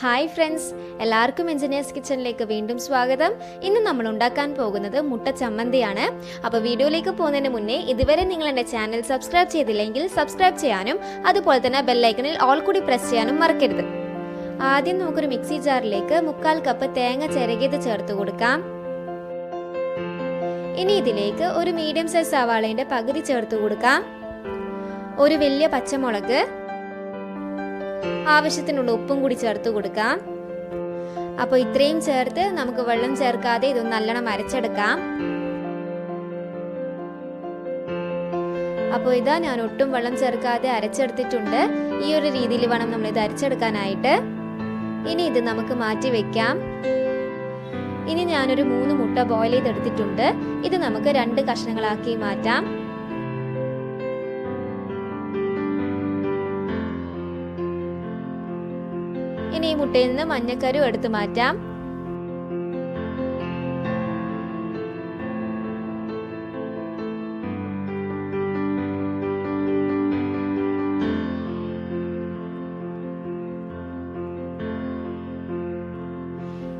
Hi friends, എല്ലാവർക്കും engineers കിച്ചണിലേക്ക് വീണ്ടും സ്വാഗതം. ഇന്ന് നമ്മൾ ഉണ്ടാക്കാൻ പോകുന്നത് മുട്ട ചമ്മന്തിയാണ്. അപ്പോൾ വീഡിയോയിലേക്ക് പോകുന്നതിന് മുന്നേ ഇതുവരെ നിങ്ങൾ എൻ്റെ ചാനൽ സബ്സ്ക്രൈബ് ചെയ്തില്ലെങ്കിൽ സബ്സ്ക്രൈബ് ചെയ്യാനും അതുപോലെ തന്നെ ബെല്ലൈക്കണിൽ ഓൾ കൂടി പ്രസ് ചെയ്യാനും മറക്കരുത്. ആദ്യം നമുക്കൊരു മിക്സി ജാറിലേക്ക് 1/4 കപ്പ് തേങ്ങ ചിരകിയത് ചേർത്ത് കൊടുക്കാം. ഇനി ഇതിലേക്ക് ഒരു മീഡിയം സൈസ് സവാളയുടെ പകുതി ചേർത്ത് കൊടുക്കാം. ഒരു വലിയ പച്ചമുളക്, ആവശ്യത്തിനുള്ള ഉപ്പും കൂടി ചേർത്ത് കൊടുക്കാം. അപ്പോൾ ഇത്രയും ചേർത്ത് നമുക്ക് വെള്ളം ചേർക്കാതെ ഇതൊന്ന് നല്ലോണം അരച്ചെടുക്കാം. അപ്പോൾ ഇതാ ഞാൻ ഒട്ടും വെള്ളം ചേർക്കാതെ അരച്ചെടുത്തിട്ടുണ്ട്. ഈ ഒരു രീതിയിൽ വേണം നമ്മൾ ഇത് അരച്ചെടുക്കാനായിട്ട്. ഇനി ഇത് നമുക്ക് മാറ്റി വെക്കാം. ഇനി ഞാനൊരു 3 മുട്ട ബോയിൽ ചെയ്തെടുത്തിട്ടുണ്ട്. ഇത് നമുക്ക് 2 കഷ്ണങ്ങളാക്കി മാറ്റാം. ഇനി ഈ മുട്ടയിൽ നിന്ന് മഞ്ഞക്കരു എടുത്തു മാറ്റാം.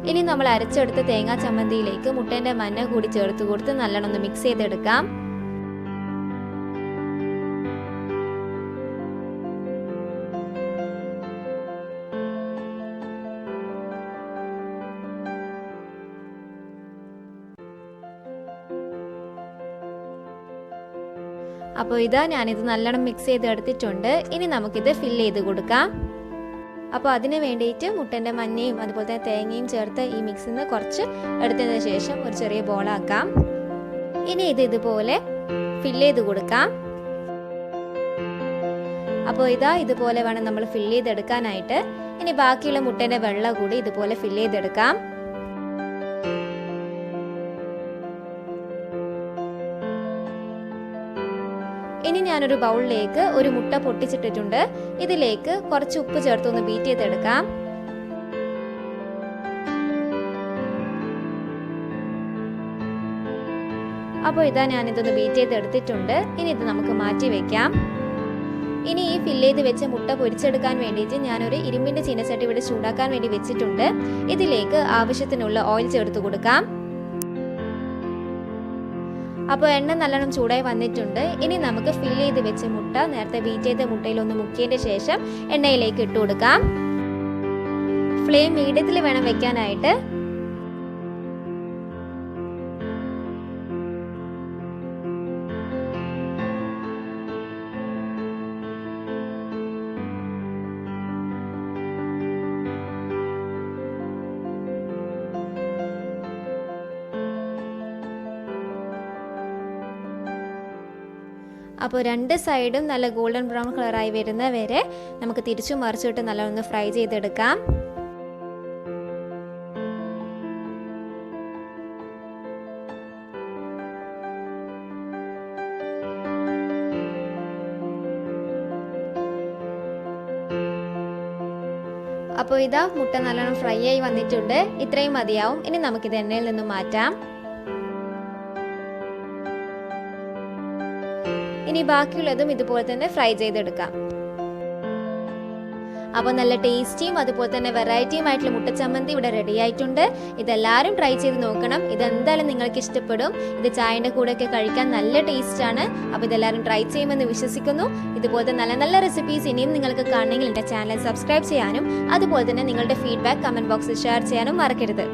ഇനി നമ്മൾ അരച്ചെടുത്ത തേങ്ങാ ചമ്മന്തിയിലേക്ക് മുട്ടേന്റെ മഞ്ഞ കൂടി ചേർത്ത് കൊടുത്ത് നല്ലോണം ഒന്ന് മിക്സ് ചെയ്തെടുക്കാം. അപ്പോൾ ഇതാ ഞാനിത് നല്ലോണം മിക്സ് ചെയ്ത് എടുത്തിട്ടുണ്ട്. ഇനി നമുക്കിത് ഫില്ല് ചെയ്ത് കൊടുക്കാം. അപ്പോൾ അതിന് വേണ്ടിയിട്ട് മുട്ടൻ്റെ മഞ്ഞയും അതുപോലെ തന്നെ തേങ്ങയും ചേർത്ത് ഈ മിക്സിൽ നിന്ന് കുറച്ച് എടുത്തതിന് ശേഷം ഒരു ചെറിയ ബോളാക്കാം. ഇനി ഇത് ഇതുപോലെ ഫില്ല് ചെയ്ത് കൊടുക്കാം. അപ്പോൾ ഇതാ ഇതുപോലെ വേണം നമ്മൾ ഫില്ല് ചെയ്തെടുക്കാനായിട്ട്. ഇനി ബാക്കിയുള്ള മുട്ടേൻ്റെ വെള്ളം കൂടി ഇതുപോലെ ഫില്ല് ചെയ്തെടുക്കാം. ഇനി ഞാനൊരു ബൗളിലേക്ക് ഒരു മുട്ട പൊട്ടിച്ചിട്ടിട്ടുണ്ട്. ഇതിലേക്ക് കുറച്ച് ഉപ്പ് ചേർത്തൊന്ന് ബീറ്റ് ചെയ്തെടുക്കാം. അപ്പോൾ ഇതാ ഞാനിതൊന്ന് ബീറ്റ് ചെയ്തെടുത്തിട്ടുണ്ട്. ഇനി ഇത് നമുക്ക് മാറ്റി വെക്കാം. ഇനി ഈ ഫില്ല് ചെയ്ത് വെച്ച മുട്ട പൊരിച്ചെടുക്കാൻ വേണ്ടിയിട്ട് ഞാനൊരു ഇരുമ്പിന്റെ ചീനച്ചട്ടി ഇവിടെ ചൂടാക്കാൻ വേണ്ടി വെച്ചിട്ടുണ്ട്. ഇതിലേക്ക് ആവശ്യത്തിനുള്ള ഓയിൽ ചേർത്ത് കൊടുക്കാം. അപ്പോൾ എണ്ണ നല്ലോണം ചൂടായി വന്നിട്ടുണ്ട്. ഇനി നമുക്ക് ഫില്ല് ചെയ്ത് വെച്ച മുട്ട നേരത്തെ ബീറ്റ് ചെയ്ത മുട്ടയിൽ ഒന്ന് മുക്കിയതിന് ശേഷം എണ്ണയിലേക്ക് ഇട്ട് കൊടുക്കാം. ഫ്ലെയിം മീഡിയത്തിൽ വേണം വെക്കാനായിട്ട്. അപ്പോൾ 2 സൈഡും നല്ല ഗോൾഡൻ ബ്രൗൺ കളറായി വരുന്ന വരെ നമുക്ക് തിരിച്ചു മറിച്ചിട്ട് നല്ലോണം ഫ്രൈ ചെയ്തെടുക്കാം. അപ്പോൾ ഇതാ മുട്ട നല്ലോണം ഫ്രൈ ആയി വന്നിട്ടുണ്ട്. ഇത്രയും മതിയാവും. ഇനി നമുക്കിത് എണ്ണയിൽ നിന്നും മാറ്റാം. ഇനി ബാക്കിയുള്ളതും ഇതുപോലെ തന്നെ ഫ്രൈ ചെയ്തെടുക്കാം. അപ്പോൾ നല്ല ടേസ്റ്റിയും അതുപോലെ തന്നെ വെറൈറ്റിയും ആയിട്ടുള്ള മുട്ട ചമ്മന്തി ഇവിടെ റെഡി ആയിട്ടുണ്ട്. ഇതെല്ലാവരും ട്രൈ ചെയ്ത് നോക്കണം. ഇതെന്തായാലും നിങ്ങൾക്ക് ഇഷ്ടപ്പെടും. ഇത് ചായൻ്റെ കൂടെയൊക്കെ കഴിക്കാൻ നല്ല ടേസ്റ്റാണ്. അപ്പോൾ ഇതെല്ലാവരും ട്രൈ ചെയ്യുമെന്ന് വിശ്വസിക്കുന്നു. ഇതുപോലത്തെ നല്ല നല്ല റെസിപ്പീസ് ഇനിയും നിങ്ങൾക്ക് കാണണമെങ്കിൽ എൻ്റെ ചാനൽ സബ്സ്ക്രൈബ് ചെയ്യാനും അതുപോലെ തന്നെ നിങ്ങളുടെ ഫീഡ്ബാക്ക് കമൻറ്റ് ബോക്സിൽ ഷെയർ ചെയ്യാനും മറക്കരുത്.